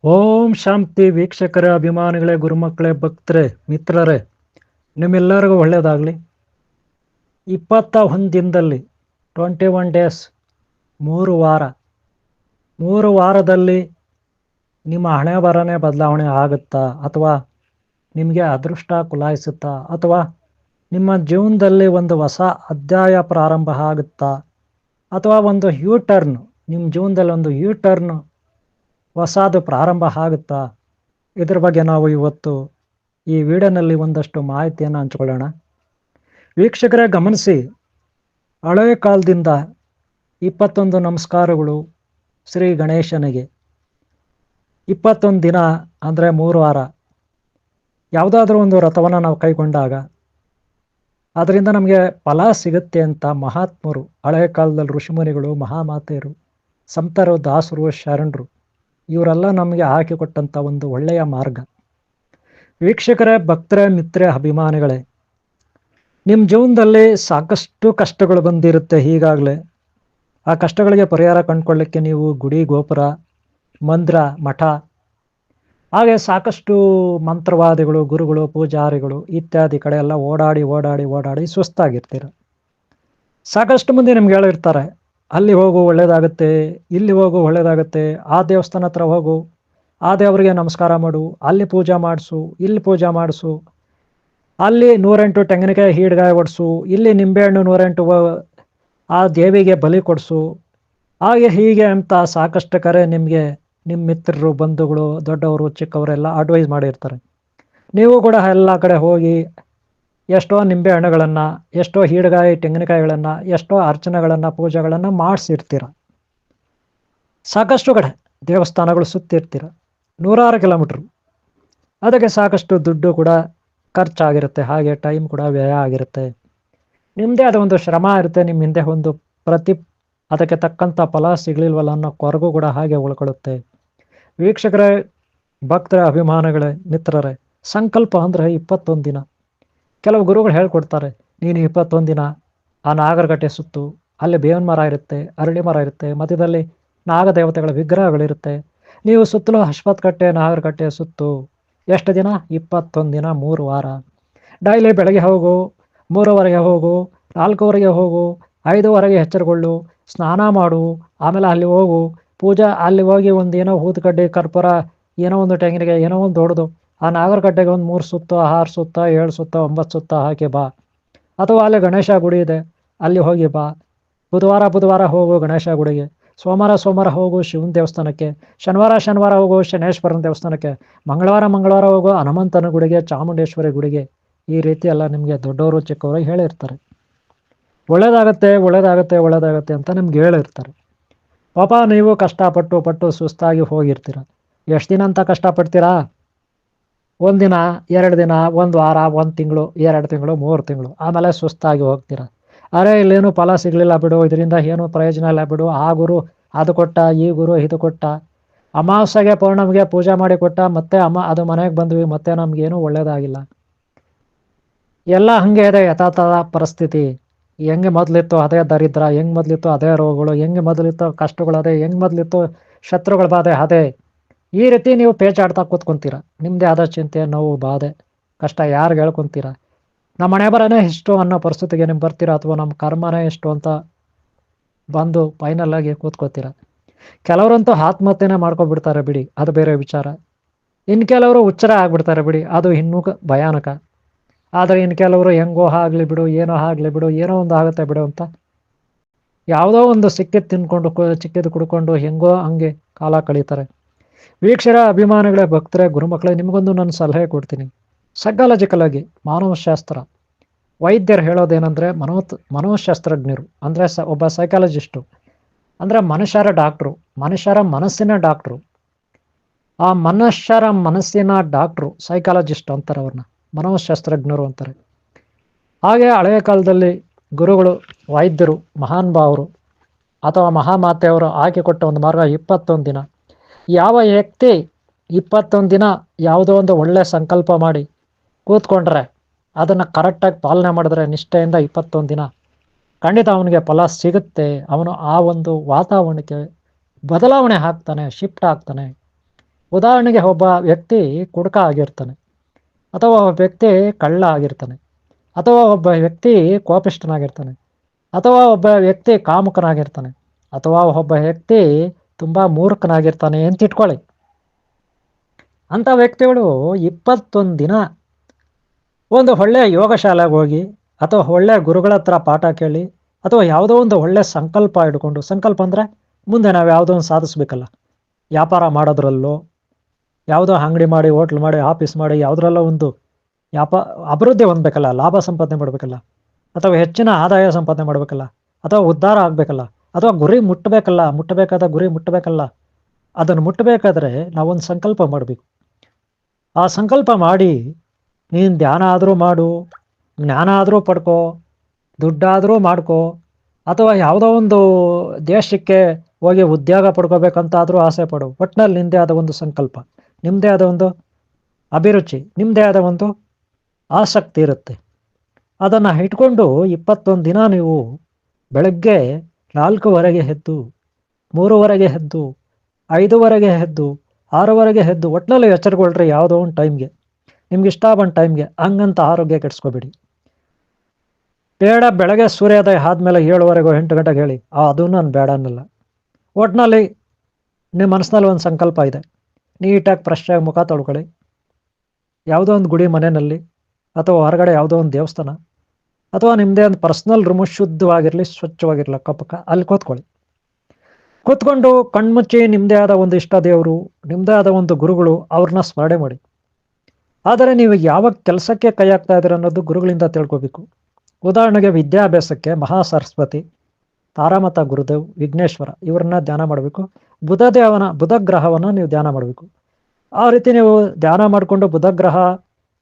ಓಂ ಶಾಂತಿ ವೀಕ್ಷಕರೇ, ಅಭಿಮಾನಿಗಳೇ, ಗುರುಮಕ್ಕಳೇ, ಭಕ್ತರೇ, ಮಿತ್ರರೇ, ನಿಮ್ಮೆಲ್ಲರಿಗೂ ಒಳ್ಳೆಯದಾಗಲಿ. 21 ದಿನದಲ್ಲಿ 21 ಡೇಸ್, 3 ವಾರದಲ್ಲಿ ನಿಮ್ಮ ಹಣೆ ಬರನೇ ಬದಲಾವಣೆ ಆಗುತ್ತಾ, ಅಥವಾ ನಿಮಗೆ ಅದೃಷ್ಟ ಕುಲಾಯಿಸುತ್ತಾ, ಅಥವಾ ನಿಮ್ಮ ಜೀವನದಲ್ಲಿ ಒಂದು ಹೊಸ ಅಧ್ಯಾಯ ಪ್ರಾರಂಭ ಆಗುತ್ತಾ, ಅಥವಾ ಒಂದು ಟರ್ನ್, ನಿಮ್ಮ ಜೀವನದಲ್ಲಿ ಒಂದು ಟರ್ನ್ ಹೊಸದು ಪ್ರಾರಂಭ ಆಗುತ್ತಾ, ಇದ್ರ ಬಗ್ಗೆ ನಾವು ಇವತ್ತು ಈ ವಿಡಿಯೋನಲ್ಲಿ ಒಂದಷ್ಟು ಮಾಹಿತಿಯನ್ನು ಹಂಚಿಕೊಳ್ಳೋಣ. ವೀಕ್ಷಕರೇ ಗಮನಿಸಿ, ಹಳೆಯ ಕಾಲದಿಂದ 21 ನಮಸ್ಕಾರಗಳು ಶ್ರೀ ಗಣೇಶನಿಗೆ. 21 ದಿನ ಅಂದರೆ 3 ವಾರ. ಯಾವುದಾದ್ರೂ ಒಂದು ವ್ರತವನ್ನು ನಾವು ಕೈಗೊಂಡಾಗ ಅದರಿಂದ ನಮಗೆ ಫಲ ಸಿಗುತ್ತೆ ಅಂತ ಮಹಾತ್ಮರು, ಹಳೆಯ ಕಾಲದಲ್ಲಿ ಋಷಿಮುನಿಗಳು, ಮಹಾಮಾತೆಯರು, ಸಂತರು, ದಾಸರು, ಶರಣರು, ಇವರೆಲ್ಲ ನಮಗೆ ಹಾಕಿಕೊಟ್ಟಂಥ ಒಂದು ಒಳ್ಳೆಯ ಮಾರ್ಗ. ವೀಕ್ಷಕರೇ, ಭಕ್ತರೇ, ಮಿತ್ರರೇ, ಅಭಿಮಾನಿಗಳೇ, ನಿಮ್ಮ ಜೀವನದಲ್ಲಿ ಸಾಕಷ್ಟು ಕಷ್ಟಗಳು ಬಂದಿರುತ್ತೆ. ಈಗಾಗಲೇ ಆ ಕಷ್ಟಗಳಿಗೆ ಪರಿಹಾರ ಕಂಡುಕೊಳ್ಳಿಕ್ಕೆ ನೀವು ಗುಡಿ, ಗೋಪುರ, ಮಂದಿರ, ಮಠ, ಹಾಗೆ ಸಾಕಷ್ಟು ಮಂತ್ರವಾದಿಗಳು, ಗುರುಗಳು, ಪೂಜಾರಿಗಳು ಇತ್ಯಾದಿ ಕಡೆ ಎಲ್ಲ ಓಡಾಡಿ ಸುಸ್ತಾಗಿರ್ತೀರ. ಸಾಕಷ್ಟು ಮಂದಿ ನಿಮ್ಗೆ ಹೇಳಿರ್ತಾರೆ, ಅಲ್ಲಿ ಹೋಗು ಒಳ್ಳೇದಾಗುತ್ತೆ, ಇಲ್ಲಿ ಹೋಗು ಒಳ್ಳೇದಾಗುತ್ತೆ, ಆ ದೇವಸ್ಥಾನ ಹತ್ರ ಹೋಗು, ಆ ದೇವರಿಗೆ ನಮಸ್ಕಾರ ಮಾಡು, ಅಲ್ಲಿ ಪೂಜೆ ಮಾಡಿಸು, ಇಲ್ಲಿ ಪೂಜೆ ಮಾಡಿಸು, ಅಲ್ಲಿ 108 ತೆಂಗಿನಕಾಯಿ ಹೀಡ್ಗಾಯಿ ಒಡಿಸು, ಇಲ್ಲಿ ನಿಂಬೆಹಣ್ಣು 108 ಆ ದೇವಿಗೆ ಬಲಿ ಕೊಡಿಸು, ಹಾಗೆ ಹೀಗೆ ಅಂತ ಸಾಕಷ್ಟು ಕರೆ ನಿಮಗೆ ನಿಮ್ಮ ಮಿತ್ರರು, ಬಂಧುಗಳು, ದೊಡ್ಡವರು, ಚಿಕ್ಕವರೆಲ್ಲ ಅಡ್ವೈಸ್ ಮಾಡಿರ್ತಾರೆ. ನೀವು ಕೂಡ ಎಲ್ಲ ಕಡೆ ಹೋಗಿ ಎಷ್ಟೋ ನಿಂಬೆ ಹಣ್ಣುಗಳನ್ನು, ಎಷ್ಟೋ ಹೀಡ್ಗಾಯಿ ತೆಂಗಿನಕಾಯಿಗಳನ್ನು, ಎಷ್ಟೋ ಅರ್ಚನೆಗಳನ್ನು, ಪೂಜೆಗಳನ್ನು ಮಾಡಿಸಿರ್ತೀರ. ಸಾಕಷ್ಟು ಕಡೆ ದೇವಸ್ಥಾನಗಳು ಸುತ್ತಿರ್ತೀರ, 100 ಕಿಲೋಮೀಟ್ರು. ಅದಕ್ಕೆ ಸಾಕಷ್ಟು ದುಡ್ಡು ಕೂಡ ಖರ್ಚಾಗಿರುತ್ತೆ, ಹಾಗೆ ಟೈಮ್ ಕೂಡ ವ್ಯಯ ಆಗಿರುತ್ತೆ. ನಿಮ್ಮದೇ ಆದ ಒಂದು ಶ್ರಮ ಇರುತ್ತೆ, ನಿಮ್ಮ ಹಿಂದೆ ಒಂದು ಅದಕ್ಕೆ ತಕ್ಕಂಥ ಫಲ ಸಿಗಲಿಲ್ವಲ್ಲ ಅನ್ನೋ ಕೊರಗು ಕೂಡ ಹಾಗೆ ಉಳ್ಕೊಳ್ಳುತ್ತೆ. ವೀಕ್ಷಕರೇ, ಭಕ್ತರ, ಅಭಿಮಾನಿಗಳೇ, ಮಿತ್ರರೇ, ಸಂಕಲ್ಪ ಅಂದರೆ 21 ದಿನ. ಕೆಲವು ಗುರುಗಳು ಹೇಳ್ಕೊಡ್ತಾರೆ, ನೀನು 21 ದಿನ ಆ ನಾಗರಗಟ್ಟೆ ಸುತ್ತು, ಅಲ್ಲಿ ಬೇವಿನ ಮರ ಇರುತ್ತೆ, ಅರಳಿ ಮರ ಇರುತ್ತೆ, ಮಧ್ಯದಲ್ಲಿ ನಾಗದೇವತೆಗಳ ವಿಗ್ರಹಗಳಿರುತ್ತೆ, ನೀವು ಸುತ್ತಲೂ ಅಶ್ವತ್ಥಕಟ್ಟೆ, ನಾಗರಗಟ್ಟೆ ಸುತ್ತು. ಎಷ್ಟು ದಿನ? 21 ದಿನ, 3 ವಾರ. ಡೈಲಿ ಬೆಳಗ್ಗೆ ಹೋಗು, 3:15 ಹೋಗು, 4:15 ಹೋಗು, 5:15 ಎಚ್ಚರಗೊಳ್ಳು, ಸ್ನಾನ ಮಾಡು, ಆಮೇಲೆ ಅಲ್ಲಿ ಹೋಗು, ಪೂಜಾ, ಅಲ್ಲಿ ಹೋಗಿ ಒಂದು ಏನೋ ಊದುಕಡ್ಡಿ, ಕರ್ಪೂರ, ಏನೋ ಒಂದು ತೆಂಗಿನಕಾಯಿ, ಏನೋ ಒಂದು ದೊಡ್ಡದು, ಆ ನಾಗರಗಟ್ಟೆಗೆ ಒಂದು 3 ಸುತ್ತ, 6 ಸುತ್ತ, 7 ಸುತ್ತ, 9 ಸುತ್ತ ಹಾಕಿ ಬಾ. ಅಥವಾ ಅಲ್ಲಿ ಗಣೇಶ ಗುಡಿ ಇದೆ, ಅಲ್ಲಿ ಹೋಗಿ ಬಾ. ಬುಧವಾರ ಹೋಗು ಗಣೇಶ ಗುಡಿಗೆ, ಸೋಮವಾರ ಹೋಗು ಶಿವನ ದೇವಸ್ಥಾನಕ್ಕೆ, ಶನಿವಾರ ಹೋಗು ಶನೇಶ್ವರನ ದೇವಸ್ಥಾನಕ್ಕೆ, ಮಂಗಳವಾರ ಹೋಗು ಹನುಮಂತನ ಗುಡಿಗೆ, ಚಾಮುಂಡೇಶ್ವರಿ ಗುಡಿಗೆ. ಈ ರೀತಿ ಎಲ್ಲ ನಿಮಗೆ ದೊಡ್ಡವರು, ಚಿಕ್ಕವರು ಹೇಳಿರ್ತಾರೆ. ಒಳ್ಳೇದಾಗತ್ತೆ ಅಂತ ನಿಮ್ಗೆ ಹೇಳಿರ್ತಾರೆ. ಪಾಪ ನೀವು ಕಷ್ಟಪಟ್ಟು ಸುಸ್ತಾಗಿ ಹೋಗಿರ್ತೀರ. ಎಷ್ಟು ದಿನ ಅಂತ ಕಷ್ಟಪಡ್ತೀರಾ? 1 ದಿನ, 2 ದಿನ, 1 ವಾರ, 1 ತಿಂಗಳು, 2 ತಿಂಗಳು, 3 ತಿಂಗಳು, ಆಮೇಲೆ ಸುಸ್ತಾಗಿ ಹೋಗ್ತೀರ. ಅರೆ ಇಲ್ಲೇನು ಫಲ ಸಿಗಲಿಲ್ಲ ಬಿಡು, ಇದರಿಂದ ಏನು ಪ್ರಯೋಜನ ಇಲ್ಲ ಬಿಡು, ಆ ಗುರು ಅದು ಕೊಟ್ಟ, ಈ ಗುರು ಇದು ಕೊಟ್ಟ, ಅಮಾವಾಸ್ಯೆಗೆ ಪೌರ್ಣಮಿಗೆ ಪೂಜೆ ಮಾಡಿ ಕೊಟ್ಟ, ಮತ್ತೆ ಅದು ಮನೆಗೆ ಬಂದ್ವಿ, ಮತ್ತೆ ನಮಗೇನು ಒಳ್ಳೇದಾಗಿಲ್ಲ. ಎಲ್ಲ ಹಾಗೆ ಇದೆ ಯಥಾತಥ ಪರಿಸ್ಥಿತಿ. ಹೆಂಗೆ ಮೊದಲಿತ್ತು ಅದೇ ದರಿದ್ರ, ಹೆಂಗೆ ಮೊದಲಿತ್ತು ಅದೇ ರೋಗಗಳು, ಹೆಂಗೆ ಮೊದಲಿತ್ತು ಕಷ್ಟಗಳು ಅದೇ, ಹೆಂಗೆ ಮೊದಲಿತ್ತು ಶತ್ರುಗಳ ಬಾಧೆ ಅದೇ. ಈ ರೀತಿ ನೀವು ಪೇಚಾಡ್ತಾ ಕೂತ್ಕೊಂತೀರ. ನಿಮ್ಮದೇ ಆದ ಚಿಂತೆ, ನೋವು, ಬಾಧೆ, ಕಷ್ಟ ಯಾರಿಗೆ ಹೇಳ್ಕೊತೀರ? ನಮ್ಮ ಹಣೆ ಬರನೇ ಎಷ್ಟು ಅನ್ನೋ ಪರಿಸ್ಥಿತಿಗೆ ನೀವು ಬರ್ತೀರಾ, ಅಥವಾ ನಮ್ಮ ಕರ್ಮನೇ ಎಷ್ಟು ಅಂತ ಬಂದು ಫೈನಲ್ ಆಗಿ ಕೂತ್ಕೋತೀರ. ಕೆಲವರಂತೂ ಆತ್ಮಹತ್ಯೆನೇ ಮಾಡ್ಕೊಬಿಡ್ತಾರೆ ಬಿಡಿ, ಅದು ಬೇರೆ ವಿಚಾರ. ಇನ್ನು ಕೆಲವರು ಹುಚ್ಚರ ಆಗ್ಬಿಡ್ತಾರೆ ಬಿಡಿ, ಅದು ಇನ್ನೂ ಭಯಾನಕ. ಆದರೆ ಇನ್ನು ಕೆಲವರು ಹೆಂಗೋ ಆಗಲಿ ಬಿಡು, ಏನೋ ಆಗಲಿ ಬಿಡು, ಏನೋ ಒಂದು ಆಗುತ್ತೆ ಬಿಡು ಅಂತ ಯಾವುದೋ ಒಂದು ಚಿಕ್ಕಿದ್ದು ಕುಡ್ಕೊಂಡು ಹೆಂಗೋ ಹಂಗೆ ಕಾಲ ಕಳೀತಾರೆ. ವೀಕ್ಷರ, ಅಭಿಮಾನಿಗಳೇ, ಭಕ್ತರೇ, ಗುರುಮಕ್ಕಳೇ, ನಿಮಗೊಂದು ನಾನು ಸಲಹೆ ಕೊಡ್ತೀನಿ. ಸೈಕಾಲಜಿಕಲ್ ಆಗಿ, ಮಾನವಶಾಸ್ತ್ರ ವೈದ್ಯರು ಹೇಳೋದೇನೆಂದರೆ, ಮನೋಶಾಸ್ತ್ರಜ್ಞರು ಅಂದರೆ ಒಬ್ಬ ಸೈಕಾಲಜಿಸ್ಟು ಅಂದರೆ ಮನುಷ್ಯರ ಡಾಕ್ಟ್ರು, ಮನುಷ್ಯರ ಮನಸ್ಸಿನ ಡಾಕ್ಟ್ರು. ಆ ಮನುಷ್ಯರ ಮನಸ್ಸಿನ ಡಾಕ್ಟ್ರು ಸೈಕಾಲಜಿಸ್ಟ್ ಅಂತಾರೆ, ಅವ್ರನ್ನ ಮನೋಶಾಸ್ತ್ರಜ್ಞರು ಅಂತಾರೆ. ಹಾಗೆ ಹಳೆಯ ಕಾಲದಲ್ಲಿ ಗುರುಗಳು, ವೈದ್ಯರು, ಮಹಾನ್ ಭಾವರು ಅಥವಾ ಮಹಾಮಾತೆಯವರು ಹಾಕಿಕೊಟ್ಟ ಒಂದು ಮಾರ್ಗ 21 ದಿನ. ಯಾವ ವ್ಯಕ್ತಿ 21 ದಿನ ಯಾವುದೋ ಒಂದು ಒಳ್ಳೆಯ ಸಂಕಲ್ಪ ಮಾಡಿ ಕೂತ್ಕೊಂಡ್ರೆ, ಅದನ್ನು ಕರೆಕ್ಟಾಗಿ ಪಾಲನೆ ಮಾಡಿದ್ರೆ, ನಿಷ್ಠೆಯಿಂದ 21 ದಿನ ಖಂಡಿತ ಅವನಿಗೆ ಫಲ ಸಿಗುತ್ತೆ. ಅವನು ಆ ಒಂದು ವಾತಾವರಣಕ್ಕೆ ಬದಲಾವಣೆ ಆಗ್ತಾನೆ, ಶಿಫ್ಟ್ ಆಗ್ತಾನೆ. ಉದಾಹರಣೆಗೆ ಒಬ್ಬ ವ್ಯಕ್ತಿ ಕುಡುಕ ಆಗಿರ್ತಾನೆ, ಅಥವಾ ಒಬ್ಬ ವ್ಯಕ್ತಿ ಕಳ್ಳ ಆಗಿರ್ತಾನೆ, ಅಥವಾ ಒಬ್ಬ ವ್ಯಕ್ತಿ ಕೋಪಿಷ್ಠನಾಗಿರ್ತಾನೆ, ಅಥವಾ ಒಬ್ಬ ವ್ಯಕ್ತಿ ಕಾಮುಕನಾಗಿರ್ತಾನೆ, ಅಥವಾ ಒಬ್ಬ ವ್ಯಕ್ತಿ ತುಂಬ ಮೂರ್ಖನಾಗಿರ್ತಾನೆ ಅಂತ ಇಟ್ಕೊಳ್ಳಿ. ಅಂಥ ವ್ಯಕ್ತಿಗಳು 21 ದಿನ ಒಂದು ಒಳ್ಳೆಯ ಯೋಗ ಶಾಲೆಗೆ ಹೋಗಿ, ಅಥವಾ ಒಳ್ಳೆಯ ಗುರುಗಳ ಹತ್ರ ಪಾಠ ಕೇಳಿ, ಅಥವಾ ಯಾವುದೋ ಒಂದು ಒಳ್ಳೆಯ ಸಂಕಲ್ಪ ಹಿಡ್ಕೊಂಡು, ಸಂಕಲ್ಪ ಅಂದರೆ ಮುಂದೆ ನಾವು ಯಾವುದೋ ಒಂದು ಸಾಧಿಸ್ಬೇಕಲ್ಲ, ವ್ಯಾಪಾರ ಮಾಡೋದ್ರಲ್ಲೋ, ಯಾವುದೋ ಅಂಗಡಿ ಮಾಡಿ, ಹೋಟ್ಲ್ ಮಾಡಿ, ಆಫೀಸ್ ಮಾಡಿ, ಯಾವುದ್ರಲ್ಲೋ ಒಂದು ಅಭಿವೃದ್ಧಿ ಹೊಂದಬೇಕಲ್ಲ, ಲಾಭ ಸಂಪಾದನೆ ಮಾಡಬೇಕಲ್ಲ, ಅಥವಾ ಹೆಚ್ಚಿನ ಆದಾಯ ಸಂಪಾದನೆ ಮಾಡಬೇಕಲ್ಲ, ಅಥವಾ ಉದ್ಧಾರ ಆಗಬೇಕಲ್ಲ, ಅಥವಾ ಗುರಿ ಮುಟ್ಟಬೇಕಾದ ಗುರಿ ಮುಟ್ಟಬೇಕಲ್ಲ. ಅದನ್ನು ಮುಟ್ಟಬೇಕಾದ್ರೆ ನಾವೊಂದು ಸಂಕಲ್ಪ ಮಾಡಬೇಕು. ಆ ಸಂಕಲ್ಪ ಮಾಡಿ ನೀನು ಧ್ಯಾನ ಆದರೂ ಮಾಡು, ಜ್ಞಾನ ಆದರೂ ಪಡ್ಕೋ, ದುಡ್ಡಾದರೂ ಮಾಡ್ಕೋ, ಅಥವಾ ಯಾವುದೋ ಒಂದು ದೇಶಕ್ಕೆ ಹೋಗಿ ಉದ್ಯೋಗ ಪಡ್ಕೋಬೇಕಂತಾದರೂ ಆಸೆ ಪಡು. ಒಟ್ಟಿನಲ್ಲಿ ನಿಮ್ಮದೇ ಆದ ಒಂದು ಸಂಕಲ್ಪ, ನಿಮ್ಮದೇ ಆದ ಒಂದು ಅಭಿರುಚಿ, ನಿಮ್ಮದೇ ಆದ ಒಂದು ಆಸಕ್ತಿ ಇರುತ್ತೆ. ಅದನ್ನು ಇಟ್ಕೊಂಡು 21 ದಿನ ನೀವು ಬೆಳಗ್ಗೆ 4:00 ಎದ್ದು, 3:00 ಎದ್ದು, 5:00 ಎದ್ದು, 6:00 ಎದ್ದು, ಒಟ್ಟಿನಲ್ಲಿ ಎಚ್ಚರಗೊಳ್ರಿ ಯಾವುದೋ ಒಂದು ಟೈಮ್ಗೆ, ನಿಮ್ಗೆ ಇಷ್ಟ ಬಂದ ಟೈಮ್ಗೆ. ಹಂಗಂತ ಆರೋಗ್ಯ ಕೆಡಿಸ್ಕೋಬೇಡಿ. ಬೇಡ ಬೆಳಗ್ಗೆ ಸೂರ್ಯೋದಯ ಆದಮೇಲೆ 7:00 8 ಗಂಟೆಗೆ ಹೇಳಿ, ಅದು ನಾನು ಬೇಡ ಅನ್ನಲ್ಲ. ಒಟ್ಟಿನಲ್ಲಿ ನಿಮ್ಮ ಮನಸ್ಸಿನಲ್ಲಿ ಒಂದು ಸಂಕಲ್ಪ ಇದೆ, ನೀಟಾಗಿ ಫ್ರೆಶ್ ಆಗಿ ಮುಖ ತೊಳ್ಕೊಳ್ಳಿ. ಯಾವುದೋ ಒಂದು ಗುಡಿ ಮನೆಯಲ್ಲಿ, ಅಥವಾ ಹೊರಗಡೆ ಯಾವುದೋ ಒಂದು ದೇವಸ್ಥಾನ, ಅಥವಾ ನಿಮ್ಮದೇ ಒಂದು ಪರ್ಸ್ನಲ್ ರೂಮು ಶುದ್ಧವಾಗಿರಲಿ, ಸ್ವಚ್ಛವಾಗಿರಲಿ, ಅಕ್ಕಪಕ್ಕ ಅಲ್ಲಿ ಕೂತ್ಕೊಂಡು ಕಣ್ಮುಚ್ಚಿ ನಿಮ್ಮದೇ ಆದ ಒಂದು ಇಷ್ಟ ದೇವರು, ನಿಮ್ಮದೇ ಆದ ಒಂದು ಗುರುಗಳು, ಅವ್ರನ್ನ ಸ್ಮರಣೆ ಮಾಡಿ. ಆದರೆ ನೀವು ಯಾವ ಕೆಲಸಕ್ಕೆ ಕೈ ಹಾಕ್ತಾ ಇದ್ದೀರ ಅನ್ನೋದು ಗುರುಗಳಿಂದ ತಿಳ್ಕೊಬೇಕು. ಉದಾಹರಣೆಗೆ ವಿದ್ಯಾಭ್ಯಾಸಕ್ಕೆ ಮಹಾ ಸರಸ್ವತಿ, ತಾರಾಮತ ಗುರುದೇವ್, ವಿಘ್ನೇಶ್ವರ ಇವರನ್ನ ಧ್ಯಾನ ಮಾಡಬೇಕು. ಬುಧ ಗ್ರಹವನ್ನು ನೀವು ಧ್ಯಾನ ಮಾಡಬೇಕು. ಆ ರೀತಿ ನೀವು ಧ್ಯಾನ ಮಾಡಿಕೊಂಡು ಬುಧ ಗ್ರಹ,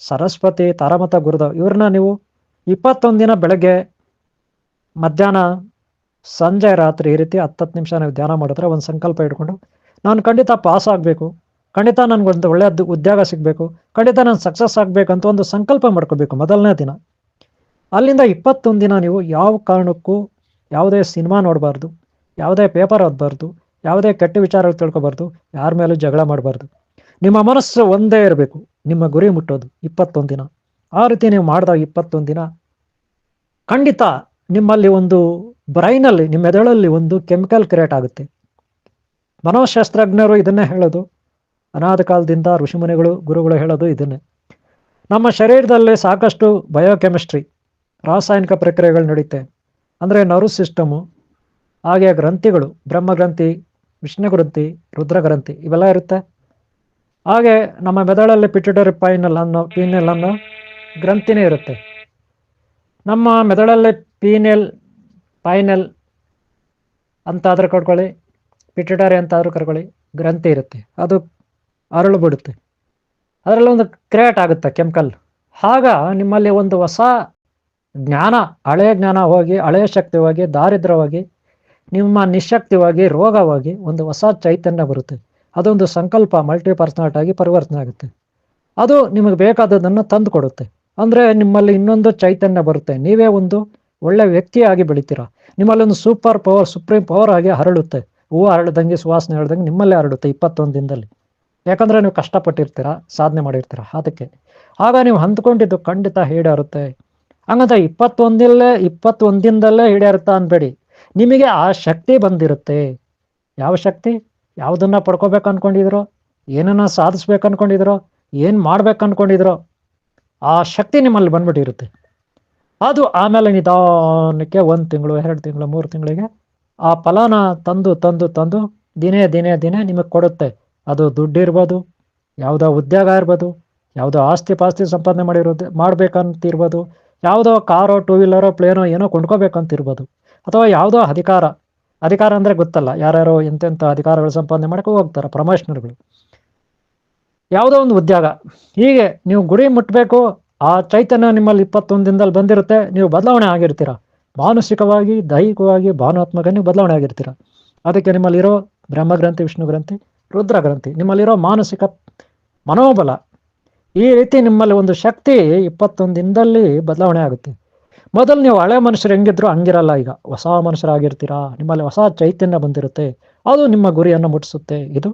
ಸರಸ್ವತಿ, ತಾರಾಮತ ಗುರುದೇವ್ ಇವ್ರನ್ನ ನೀವು 21 ದಿನ ಬೆಳಗ್ಗೆ, ಮಧ್ಯಾಹ್ನ, ಸಂಜೆ, ರಾತ್ರಿ ಈ ರೀತಿ 10 ನಿಮಿಷ ನೀವು ಧ್ಯಾನ ಮಾಡಿದ್ರೆ, ಒಂದು ಸಂಕಲ್ಪ ಇಟ್ಕೊಂಡು ನಾನು ಖಂಡಿತ ಪಾಸ್ ಆಗಬೇಕು, ಖಂಡಿತ ನನಗೊಂದು ಒಳ್ಳೆಯ ಉದ್ಯೋಗ ಸಿಗಬೇಕು, ಖಂಡಿತ ನಾನು ಸಕ್ಸಸ್ ಆಗಬೇಕಂತ ಒಂದು ಸಂಕಲ್ಪ ಮಾಡ್ಕೋಬೇಕು ಮೊದಲನೇ ದಿನ. ಅಲ್ಲಿಂದ 21 ದಿನ ನೀವು ಯಾವ ಕಾರಣಕ್ಕೂ ಯಾವುದೇ ಸಿನಿಮಾ ನೋಡಬಾರ್ದು, ಯಾವುದೇ ಪೇಪರ್ ಓದಬಾರ್ದು, ಯಾವುದೇ ಕೆಟ್ಟ ವಿಚಾರ ತಿಳ್ಕೊಬಾರ್ದು, ಯಾರ ಮೇಲೂ ಜಗಳ ಮಾಡಬಾರ್ದು. ನಿಮ್ಮ ಮನಸ್ಸು ಒಂದೇ ಇರಬೇಕು, ನಿಮ್ಮ ಗುರಿ ಮುಟ್ಟೋದು 21 ದಿನ. ಆ ರೀತಿ ನೀವು ಮಾಡಿದಾಗ 21 ದಿನ ಖಂಡಿತ ನಿಮ್ಮಲ್ಲಿ ಒಂದು ಬ್ರೈನಲ್ಲಿ, ನಿಮ್ಮ ಮೆದುಳಲ್ಲಿ ಒಂದು ಕೆಮಿಕಲ್ ಕ್ರಿಯೇಟ್ ಆಗುತ್ತೆ. ಮನೋಶಾಸ್ತ್ರಜ್ಞರು ಇದನ್ನೇ ಹೇಳೋದು, ಅನಾದ ಕಾಲದಿಂದ ಋಷಿಮುನಿಗಳು, ಗುರುಗಳು ಹೇಳೋದು ಇದನ್ನೇ. ನಮ್ಮ ಶರೀರದಲ್ಲಿ ಸಾಕಷ್ಟು ಬಯೋಕೆಮಿಸ್ಟ್ರಿ, ರಾಸಾಯನಿಕ ಪ್ರಕ್ರಿಯೆಗಳು ನಡೀತೆ. ಅಂದರೆ ನರ್ವ್ ಸಿಸ್ಟಮು, ಹಾಗೆ ಗ್ರಂಥಿಗಳು, ಬ್ರಹ್ಮಗ್ರಂಥಿ, ವಿಷ್ಣು ಗ್ರಂಥಿ, ರುದ್ರಗ್ರಂಥಿ ಇವೆಲ್ಲ ಇರುತ್ತೆ. ಹಾಗೆ ನಮ್ಮ ಮೆದುಳಲ್ಲಿ ಪಿಟ್ಯುಟರಿ ಪೈನಲ್ ಅನ್ನೋ ಗ್ರಂಥಿನೇ ಇರುತ್ತೆ. ನಮ್ಮ ಮೆದುಳಲ್ಲಿ ಪೈನಲ್ ಅಂತಾದರೂ ಕರ್ಕೊಳ್ಳಿ, ಪಿಟ್ಯುಟರಿ ಅಂತಾದರೂ ಕರ್ಕೊಳ್ಳಿ, ಗ್ರಂಥಿ ಇರುತ್ತೆ. ಅದು ಅರಳು ಬಿಡುತ್ತೆ, ಅದರಲ್ಲಿ ಒಂದು ಕ್ರಿಯೇಟ್ ಆಗುತ್ತೆ ಕೆಮಿಕಲ್. ಆಗ ನಿಮ್ಮಲ್ಲಿ ಒಂದು ಹೊಸ ಜ್ಞಾನ, ಹಳೆಯ ಜ್ಞಾನ ಹೋಗಿ, ಹಳೆಯ ಶಕ್ತಿವಾಗಿ, ದಾರಿದ್ರ್ಯವಾಗಿ, ನಿಮ್ಮ ನಿಶಕ್ತಿವಾಗಿ, ರೋಗವಾಗಿ ಒಂದು ಹೊಸ ಚೈತನ್ಯ ಬರುತ್ತೆ. ಅದೊಂದು ಸಂಕಲ್ಪ ಮಲ್ಟಿ ಪರ್ಸನಾಲಿಟಿ ಆಗಿ ಪರಿವರ್ತನೆ ಆಗುತ್ತೆ. ಅದು ನಿಮಗೆ ಬೇಕಾದದನ್ನು ತಂದು ಕೊಡುತ್ತೆ. ಅಂದರೆ ನಿಮ್ಮಲ್ಲಿ ಇನ್ನೊಂದು ಚೈತನ್ಯ ಬರುತ್ತೆ, ನೀವೇ ಒಂದು ಒಳ್ಳೆ ವ್ಯಕ್ತಿಯಾಗಿ ಬೆಳಿತೀರ. ನಿಮ್ಮಲ್ಲಿ ಒಂದು ಸೂಪರ್ ಪವರ್, ಸುಪ್ರೀಂ ಪವರ್ ಆಗಿ ಹರಳುತ್ತೆ. ಹೂವು ಹರಳ್ದಂಗೆ, ಸುವಾಸನೆ ಹರಳ್ದಂಗೆ ನಿಮ್ಮಲ್ಲೇ ಹರಡುತ್ತೆ 21 ದಿನದಲ್ಲಿ. ಯಾಕಂದರೆ ನೀವು ಕಷ್ಟಪಟ್ಟಿರ್ತೀರ, ಸಾಧನೆ ಮಾಡಿರ್ತೀರ. ಅದಕ್ಕೆ ಆಗ ನೀವು ಅಂದ್ಕೊಂಡಿದ್ದು ಖಂಡಿತ ಈಡೇರುತ್ತೆ. ಹಂಗಂತ 21 ದಿನದಲ್ಲೇ ಈಡೇರುತ್ತಾ ಅನ್ಬೇಡಿ. ನಿಮಗೆ ಆ ಶಕ್ತಿ ಬಂದಿರುತ್ತೆ. ಯಾವ ಶಕ್ತಿ? ಯಾವುದನ್ನ ಪಡ್ಕೋಬೇಕು ಅನ್ಕೊಂಡಿದ್ರೋ, ಏನನ್ನ ಸಾಧಿಸ್ಬೇಕು ಅನ್ಕೊಂಡಿದ್ರೋ, ಏನು ಮಾಡ್ಬೇಕು ಅನ್ಕೊಂಡಿದ್ರೋ, ಆ ಶಕ್ತಿ ನಿಮ್ಮಲ್ಲಿ ಬಂದ್ಬಿಟ್ಟಿರುತ್ತೆ. ಅದು ಆಮೇಲೆ ನಿಧಾನಕ್ಕೆ 1 ತಿಂಗಳು, 2 ತಿಂಗಳು, 3 ತಿಂಗಳಿಗೆ ಆ ಫಲನ ತಂದು ದಿನೇ ನಿಮಗೆ ಕೊಡುತ್ತೆ. ಅದು ದುಡ್ಡು ಇರ್ಬೋದು, ಯಾವುದೋ ಉದ್ಯೋಗ ಇರ್ಬೋದು, ಯಾವುದೋ ಆಸ್ತಿ ಪಾಸ್ತಿ ಸಂಪಾದನೆ ಮಾಡ್ಬೇಕಂತಿರ್ಬೋದು, ಯಾವುದೋ ಕಾರೋ, 2 ವೀಲರೋ, ಪ್ಲೇನೋ ಏನೋ ಕೊಂಡ್ಕೋಬೇಕಂತಿರ್ಬೋದು, ಅಥವಾ ಯಾವುದೋ ಅಧಿಕಾರ ಅಂದರೆ ಗೊತ್ತಲ್ಲ, ಯಾರ್ಯಾರೋ ಎಂತೆಂಥ ಅಧಿಕಾರಗಳು ಸಂಪಾದನೆ ಮಾಡೋಕ್ಕೆ ಹೋಗ್ತಾರೆ, ಪ್ರಮೋಷನರ್ಗಳು, ಯಾವುದೋ ಒಂದು ಉದ್ಯೋಗ. ಹೀಗೆ ನೀವು ಗುರಿ ಮುಟ್ಟಬೇಕು. ಆ ಚೈತನ್ಯ ನಿಮ್ಮಲ್ಲಿ 21 ದಿನದಲ್ಲಿ ಬಂದಿರುತ್ತೆ. ನೀವು ಬದಲಾವಣೆ ಆಗಿರ್ತೀರ, ಮಾನಸಿಕವಾಗಿ, ದೈಹಿಕವಾಗಿ, ಭಾವನಾತ್ಮಕ ನೀವು ಬದಲಾವಣೆ ಆಗಿರ್ತೀರ. ಅದಕ್ಕೆ ನಿಮ್ಮಲ್ಲಿರೋ ಬ್ರಹ್ಮಗ್ರಂಥಿ, ವಿಷ್ಣು ಗ್ರಂಥಿ, ರುದ್ರ ಗ್ರಂಥಿ, ನಿಮ್ಮಲ್ಲಿರೋ ಮಾನಸಿಕ ಮನೋಬಲ, ಈ ರೀತಿ ನಿಮ್ಮಲ್ಲಿ ಒಂದು ಶಕ್ತಿ 21 ದಿನದಲ್ಲಿ ಬದಲಾವಣೆ ಆಗುತ್ತೆ. ಮೊದಲು ನೀವು ಹಳೆ ಮನುಷ್ಯರು ಹೆಂಗಿದ್ರು ಹಂಗಿರಲ್ಲ, ಈಗ ಹೊಸ ಮನುಷ್ಯರಾಗಿರ್ತೀರಾ. ನಿಮ್ಮಲ್ಲಿ ಹೊಸ ಚೈತನ್ಯ ಬಂದಿರುತ್ತೆ, ಅದು ನಿಮ್ಮ ಗುರಿಯನ್ನು ಮುಟ್ಟಿಸುತ್ತೆ. ಇದು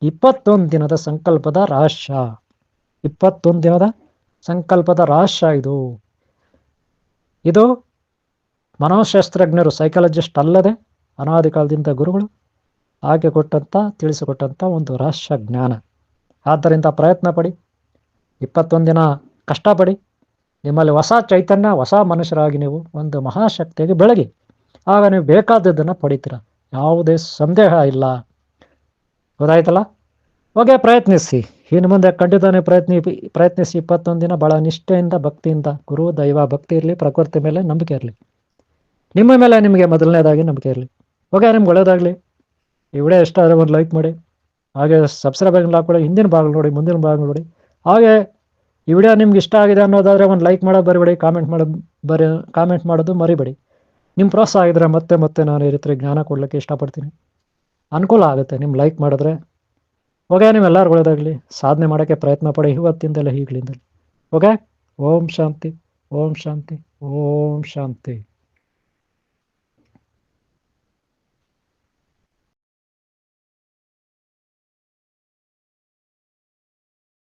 21 ದಿನದ ಸಂಕಲ್ಪದ ರಹಸ್ಯ. 21 ದಿನದ ಸಂಕಲ್ಪದ ರಹಸ್ಯ ಇದು. ಇದು ಮನೋಶಾಸ್ತ್ರಜ್ಞರು, ಸೈಕಾಲಜಿಸ್ಟ್ ಅಲ್ಲದೆ ಅನಾದಿ ಕಾಲದಿಂದ ಗುರುಗಳು ಹಾಗೆ ತಿಳಿಸಿಕೊಟ್ಟಂಥ ಒಂದು ರಹಸ್ಯ ಜ್ಞಾನ. ಆದ್ದರಿಂದ ಪ್ರಯತ್ನ ಪಡಿ, 21 ದಿನ ಕಷ್ಟಪಡಿ. ನಿಮ್ಮಲ್ಲಿ ಹೊಸ ಚೈತನ್ಯ, ಹೊಸ ಮನುಷ್ಯರಾಗಿ ನೀವು ಒಂದು ಮಹಾಶಕ್ತಿಯಾಗಿ ಬೆಳಗಿ. ಆಗ ನೀವು ಬೇಕಾದದ್ದನ್ನು ಪಡಿತೀರ, ಯಾವುದೇ ಸಂದೇಹ ಇಲ್ಲ. ಗೊತ್ತಾಯ್ತಲ್ಲ? ಹೋಗಿ ಪ್ರಯತ್ನಿಸಿ. ಇನ್ನು ಮುಂದೆ ಖಂಡಿತನೇ ಪ್ರಯತ್ನಿಸಿ. 21 ದಿನ ಭಾಳ ನಿಷ್ಠೆಯಿಂದ, ಭಕ್ತಿಯಿಂದ, ಗುರು ದೈವ ಭಕ್ತಿ ಇರಲಿ, ಪ್ರಕೃತಿ ಮೇಲೆ ನಂಬಿಕೆ ಇರಲಿ, ನಿಮ್ಮ ಮೇಲೆ ನಿಮಗೆ ಮೊದಲನೇದಾಗಿ ನಂಬಿಕೆ ಇರಲಿ. ಓಕೆ, ನಿಮ್ಗೆ ಒಳ್ಳೆಯದಾಗಲಿ. ಈ ವಿಡಿಯೋ ಇಷ್ಟ ಆದರೆ ಒಂದು ಲೈಕ್ ಮಾಡಿ, ಹಾಗೆ ಸಬ್ಸ್ಕ್ರೈಬ್ ಹಾಕೊಳ್ಳಿ. ಹಿಂದಿನ ಭಾಗ ನೋಡಿ, ಮುಂದಿನ ಭಾಗ ನೋಡಿ. ಹಾಗೆ ಈ ವಿಡಿಯೋ ನಿಮ್ಗೆ ಇಷ್ಟ ಆಗಿದೆ ಅನ್ನೋದಾದರೆ ಒಂದು ಲೈಕ್ ಮಾಡೋದು ಬರಿಬೇಡಿ, ಕಾಮೆಂಟ್ ಮಾಡೋದು ಮರಿಬೇಡಿ. ನಿಮ್ಮ ಪ್ರೋತ್ಸಾಹ ಇದ್ದರೆ ಮತ್ತೆ ಮತ್ತೆ ನಾನು ಈ ರೀತಿ ಜ್ಞಾನ ಕೊಡಲಿಕ್ಕೆ ಇಷ್ಟಪಡ್ತೀನಿ. ಅನುಕೂಲ ಆಗುತ್ತೆ ನಿಮ್ಮ ಲೈಕ್ ಮಾಡಿದ್ರೆ. ಓಕೆ, ನಿಮ್ಮೆಲ್ಲರಿಗೂ ಒಳ್ಳೆಯದಾಗಲಿ. ಸಾಧನೆ ಮಾಡೋಕ್ಕೆ ಪ್ರಯತ್ನ ಪಡಿ, ಇವತ್ತಿಂದಲೇ ಈಗಲಿಂದಲೇ. ಓಕೆ, ಓಂ ಶಾಂತಿ, ಓಂ ಶಾಂತಿ, ಓಂ ಶಾಂತಿ.